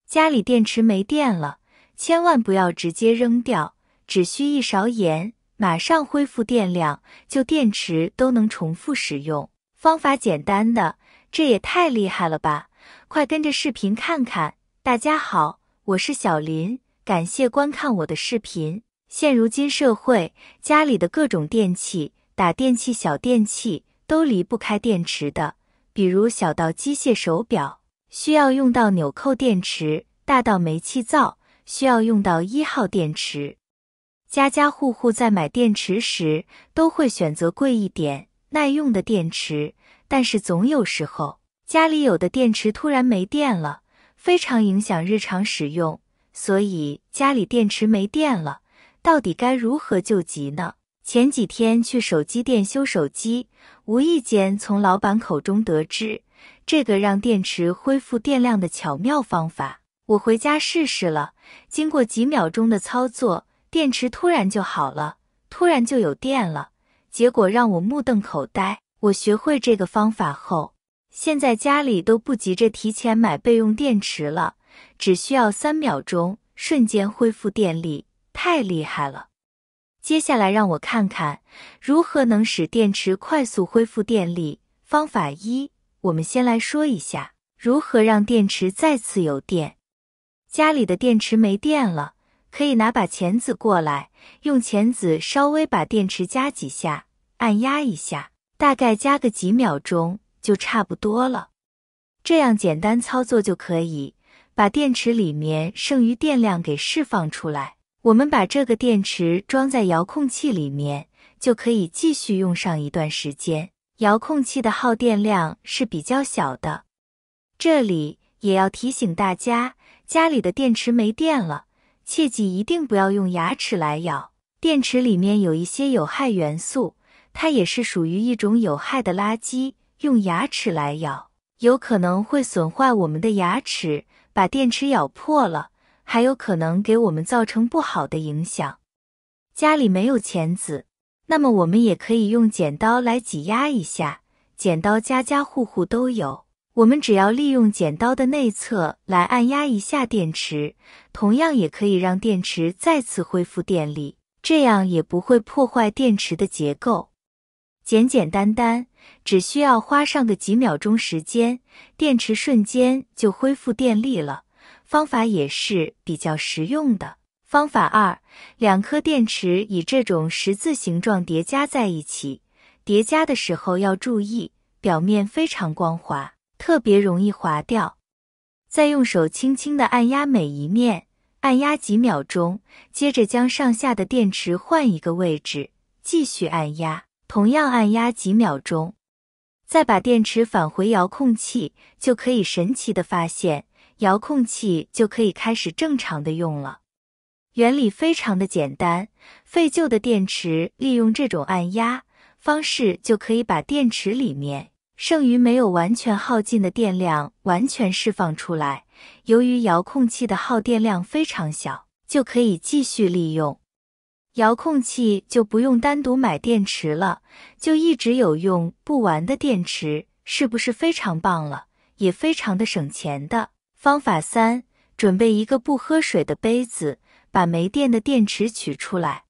家里电池没电了，千万不要直接扔掉，只需1勺盐，马上恢复电量，就电池都能重复使用。方法简单的，这也太厉害了吧！快跟着视频看看。大家好，我是小林，感谢观看我的视频。现如今社会，家里的各种电器，大电器、小电器都离不开电池的，比如小到机械手表，需要用到纽扣电池，大到煤气灶，需要用到1号电池。家家户户在买电池时，都会选择贵一点、耐用的电池，但是总有时候，家里有的电池突然没电了，非常影响日常使用，所以家里电池没电了，到底该如何救急呢？前几天去手机店修手机，无意间从老板口中得知这个让电池恢复电量的巧妙方法。我回家试试了，经过几秒钟的操作，电池突然就好了，突然就有电了，结果让我目瞪口呆。我学会这个方法后，现在家里都不急着提前买备用电池了，只需要3秒钟，瞬间恢复电力，太厉害了。接下来让我看看如何能使电池快速恢复电力。方法1，我们先来说一下如何让电池再次有电。家里的电池没电了，可以拿把钳子过来，用钳子稍微把电池夹几下，按压一下，大概夹个几秒钟就差不多了。这样简单操作就可以把电池里面剩余电量给释放出来。我们把这个电池装在遥控器里面，就可以继续用上一段时间。遥控器的耗电量是比较小的。这里也要提醒大家，家里的电池没电了，切记一定不要用牙齿来咬。电池里面有一些有害元素，它也是属于一种有害的垃圾，用牙齿来咬，有可能会损坏我们的牙齿，把电池咬破了，还有可能给我们造成不好的影响。家里没有钳子，那么我们也可以用剪刀来挤压一下，剪刀家家户户都有，我们只要利用剪刀的内侧来按压一下电池，同样也可以让电池再次恢复电力，这样也不会破坏电池的结构。简简单单，只需要花上个几秒钟时间，电池瞬间就恢复电力了。方法也是比较实用的。方法2，2颗电池以这种十字形状叠加在一起，叠加的时候要注意，表面非常光滑，特别容易滑掉。再用手轻轻地按压每一面，按压几秒钟，接着将上下的电池换一个位置，继续按压，同样按压几秒钟。再把电池返回遥控器，就可以神奇地发现，遥控器就可以开始正常的用了。原理非常的简单，废旧的电池利用这种按压方式，就可以把电池里面剩余没有完全耗尽的电量完全释放出来。由于遥控器的耗电量非常小，就可以继续利用。遥控器就不用单独买电池了，就一直有用不完的电池，是不是非常棒了？也非常的省钱的。方法3，准备一个不喝水的杯子，把没电的电池取出来。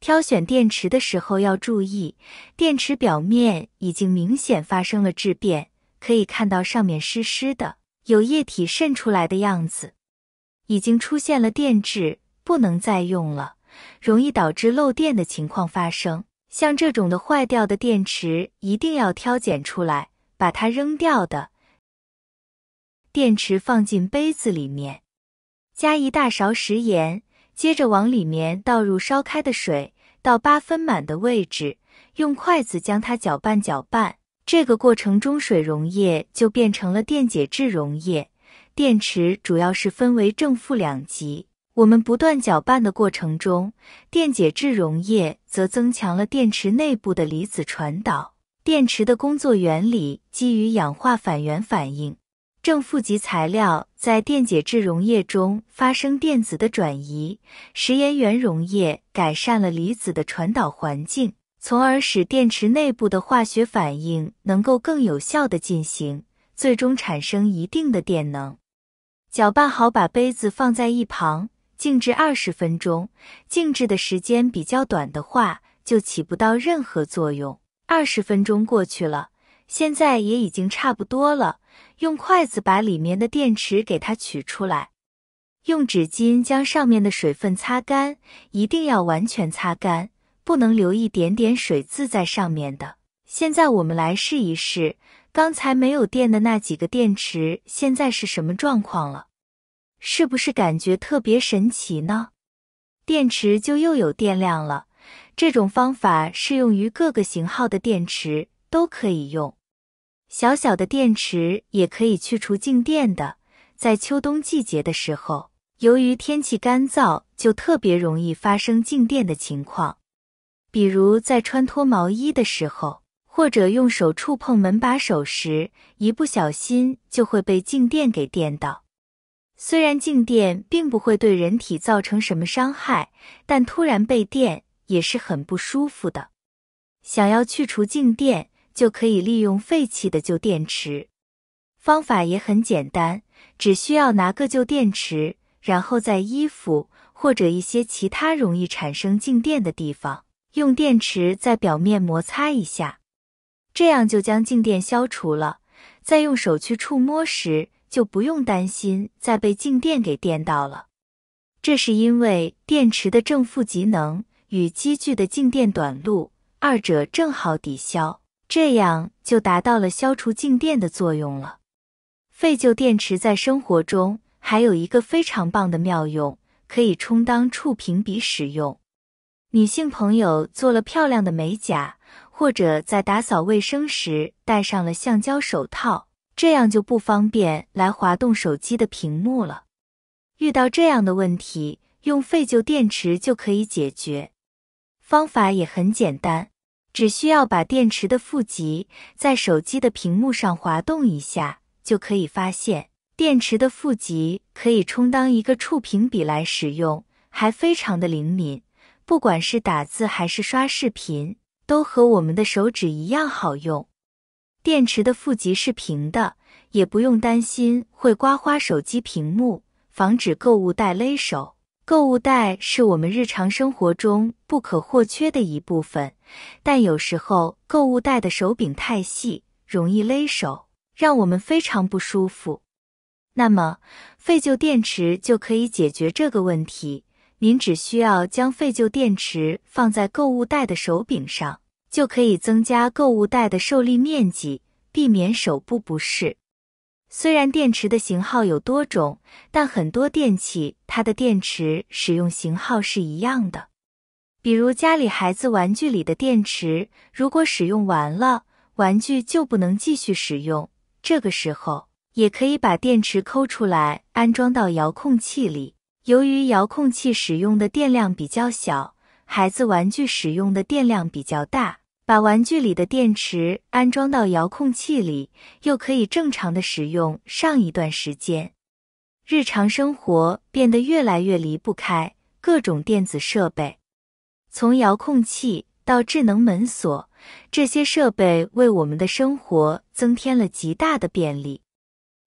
挑选电池的时候要注意，电池表面已经明显发生了质变，可以看到上面湿湿的，有液体渗出来的样子，已经出现了电质，不能再用了，容易导致漏电的情况发生。像这种的坏掉的电池一定要挑拣出来，把它扔掉的电池放进杯子里面，加1大勺食盐，接着往里面倒入烧开的水，到8分满的位置，用筷子将它搅拌搅拌。这个过程中水溶液就变成了电解质溶液。电池主要是分为正负两极，我们不断搅拌的过程中，电解质溶液则增强了电池内部的离子传导。电池的工作原理基于氧化反原反应，正负极材料在电解质溶液中发生电子的转移，食盐原溶液改善了离子的传导环境，从而使电池内部的化学反应能够更有效地进行，最终产生一定的电能。搅拌好，把杯子放在一旁，静置20分钟。静置的时间比较短的话，就起不到任何作用。20分钟过去了，现在也已经差不多了。用筷子把里面的电池给它取出来，用纸巾将上面的水分擦干，一定要完全擦干，不能留一点点水渍在上面的。现在我们来试一试，刚才没有电的那几个电池现在是什么状况了？是不是感觉特别神奇呢？电池就又有电量了。这种方法适用于各个型号的电池，都可以用。小小的电池也可以去除静电的。在秋冬季节的时候，由于天气干燥，就特别容易发生静电的情况。比如在穿脱毛衣的时候，或者用手触碰门把手时，一不小心就会被静电给电到。虽然静电并不会对人体造成什么伤害，但突然被电也是很不舒服的。想要去除静电，就可以利用废弃的旧电池。方法也很简单，只需要拿个旧电池，然后在衣服或者一些其他容易产生静电的地方，用电池在表面摩擦一下，这样就将静电消除了。再用手去触摸时，就不用担心再被静电给电到了。这是因为电池的正负极能与机具的静电短路，二者正好抵消，这样就达到了消除静电的作用了。废旧电池在生活中还有一个非常棒的妙用，可以充当触屏笔使用。女性朋友做了漂亮的美甲，或者在打扫卫生时戴上了橡胶手套，这样就不方便来滑动手机的屏幕了。遇到这样的问题，用废旧电池就可以解决。方法也很简单，只需要把电池的负极在手机的屏幕上滑动一下，就可以发现电池的负极可以充当一个触屏笔来使用，还非常的灵敏，不管是打字还是刷视频，都和我们的手指一样好用。电池的负极是平的，也不用担心会刮花手机屏幕，防止购物袋勒手。购物袋是我们日常生活中不可或缺的一部分，但有时候购物袋的手柄太细，容易勒手，让我们非常不舒服。那么，废旧电池就可以解决这个问题。您只需要将废旧电池放在购物袋的手柄上，就可以增加购物袋的受力面积，避免手部不适。虽然电池的型号有多种，但很多电器它的电池使用型号是一样的。比如家里孩子玩具里的电池，如果使用完了，玩具就不能继续使用，这个时候也可以把电池抠出来安装到遥控器里。由于遥控器使用的电量比较小，孩子玩具使用的电量比较大，把玩具里的电池安装到遥控器里，又可以正常的使用上一段时间。日常生活变得越来越离不开各种电子设备，从遥控器到智能门锁，这些设备为我们的生活增添了极大的便利。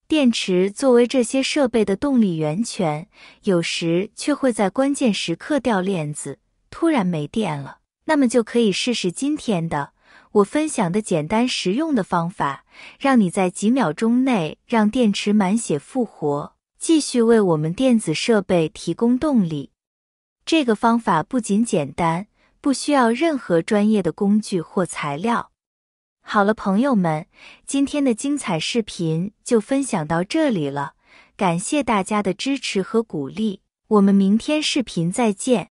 电池作为这些设备的动力源泉，有时却会在关键时刻掉链子，突然没电了。那么就可以试试今天的我分享的简单实用的方法，让你在几秒钟内让电池满血复活，继续为我们电子设备提供动力。这个方法不仅简单，不需要任何专业的工具或材料。好了，朋友们，今天的精彩视频就分享到这里了，感谢大家的支持和鼓励，我们明天视频再见。